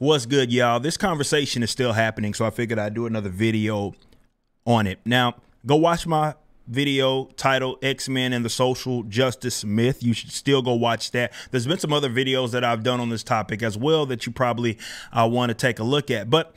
What's good, y'all? This conversation is still happening, so I figured I'd do another video on it. Now, go watch my video titled X-Men and the Social Justice Myth. You should still go watch that. There's been some other videos that I've done on this topic as well that you probably want to take a look at. But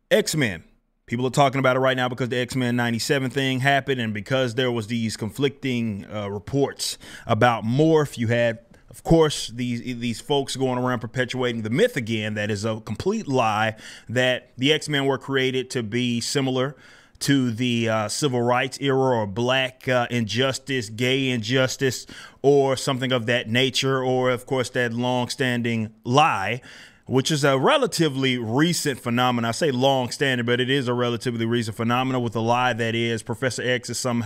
X-Men, people are talking about it right now because the X-Men 97 thing happened and because there was these conflicting reports about Morph. You had, of course, these folks going around perpetuating the myth again that is a complete lie, that the X-Men were created to be similar to the civil rights era or black injustice, gay injustice, or something of that nature, or, of course, that long-standing lie, which is a relatively recent phenomenon. I say long-standing, but it is a relatively recent phenomenon with a lie that is Professor X and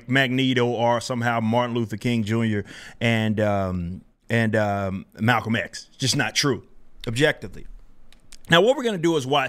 Magneto are somehow Martin Luther King Jr. and Malcolm X. It's just not true, objectively. Now, what we're going to do is we're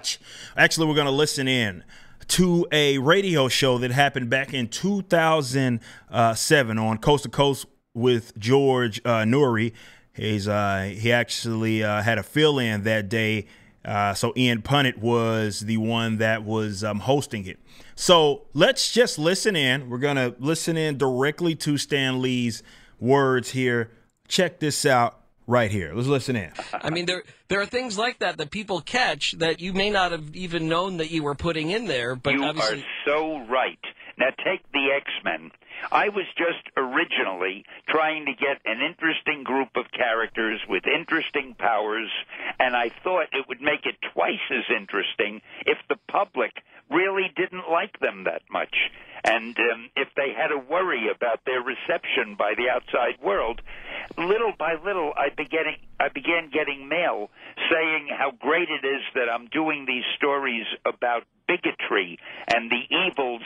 going to listen in to a radio show that happened back in 2007 on Coast to Coast with George Noory. He actually had a fill-in that day, so Ian Punnett was the one that was hosting it. So let's just listen in. We're going to listen in directly to Stan Lee's words here. Check this out right here. Let's listen in. I mean, there are things like that people catch that you may not have even known that you were putting in there. But you obviously are so right. Now take the X-Men. I was just originally trying to get an interesting group of characters with interesting powers, and I thought it would make it twice as interesting if the public really didn't like them that much. And if they had to worry about their reception by the outside world, little by little I began getting mail saying how great it is that I'm doing these stories about bigotry and the evils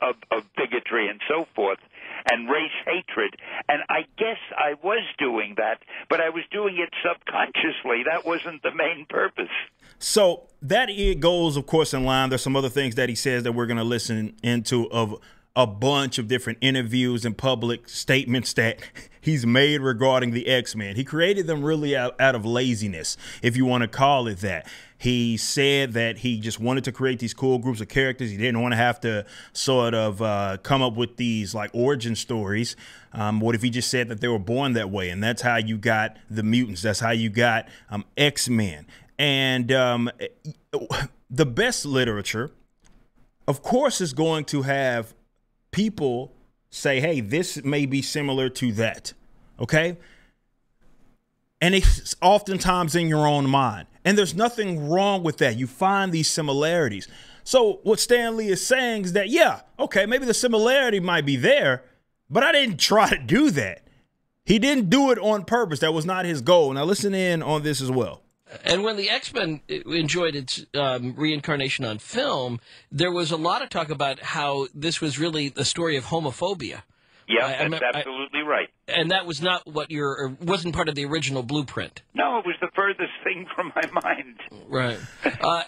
of bigotry and so forth, and race hatred. And I guess I was doing that, but I was doing it subconsciously. That wasn't the main purpose. So that it goes, of course, in line. There's some other things that he says that we're going to listen into of a bunch of different interviews and public statements that he's made regarding the X-Men. He created them really out of laziness, if you want to call it that. He said that he just wanted to create these cool groups of characters. He didn't want to have to sort of come up with these like origin stories. What if he just said that they were born that way? And that's how you got the mutants. That's how you got X-Men. And the best literature, of course, is going to have people say, hey, this may be similar to that. Okay. And it's oftentimes in your own mind. And there's nothing wrong with that. You find these similarities. So what Stan Lee is saying is that, yeah, okay, maybe the similarity might be there, but I didn't try to do that. He didn't do it on purpose. That was not his goal. Now listen in on this as well. And when the X-Men enjoyed its reincarnation on film, there was a lot of talk about how this was really the story of homophobia. Yeah, that's absolutely right. And that was not what wasn't part of the original blueprint. No, it was the furthest thing from my mind. Right.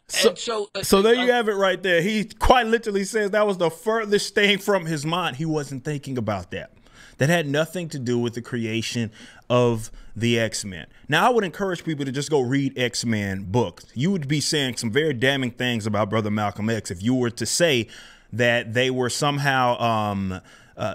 So there you have it right there. He quite literally says that was the furthest thing from his mind. He wasn't thinking about that. That had nothing to do with the creation of the X-Men. Now, I would encourage people to just go read X-Men books. You would be saying some very damning things about Brother Malcolm X if you were to say that they were somehow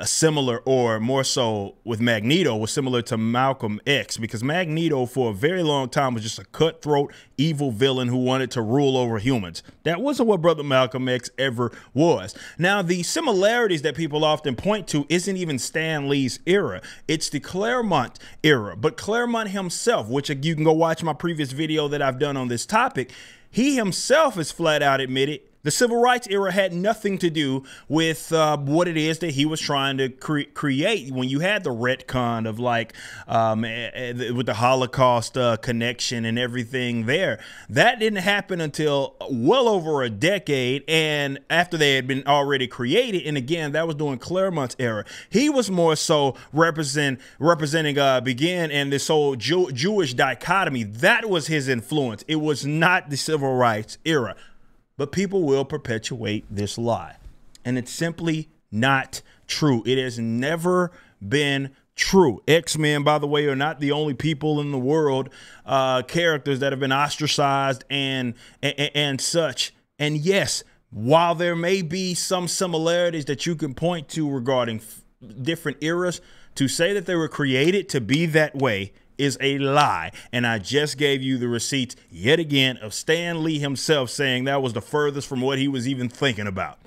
similar, or more so with Magneto, was similar to Malcolm X, because Magneto for a very long time was just a cutthroat, evil villain who wanted to rule over humans. That wasn't what Brother Malcolm X ever was. Now, the similarities that people often point to isn't even Stan Lee's era. It's the Claremont era. But Claremont himself, which you can go watch my previous video that I've done on this topic, he himself has flat out admitted the civil rights era had nothing to do with what it is that he was trying to create. When you had the retcon of like with the Holocaust connection and everything there, that didn't happen until well over a decade, and after they had been already created. And again, that was during Claremont's era. He was more so representing Begin and this whole Jewish dichotomy. That was his influence. It was not the civil rights era. But people will perpetuate this lie. And it's simply not true. It has never been true. X-Men, by the way, are not the only people in the world, characters that have been ostracized and such. And yes, while there may be some similarities that you can point to regarding different eras, to say that they were created to be that way is a lie. And I just gave you the receipts yet again of Stan Lee himself saying that was the furthest from what he was even thinking about.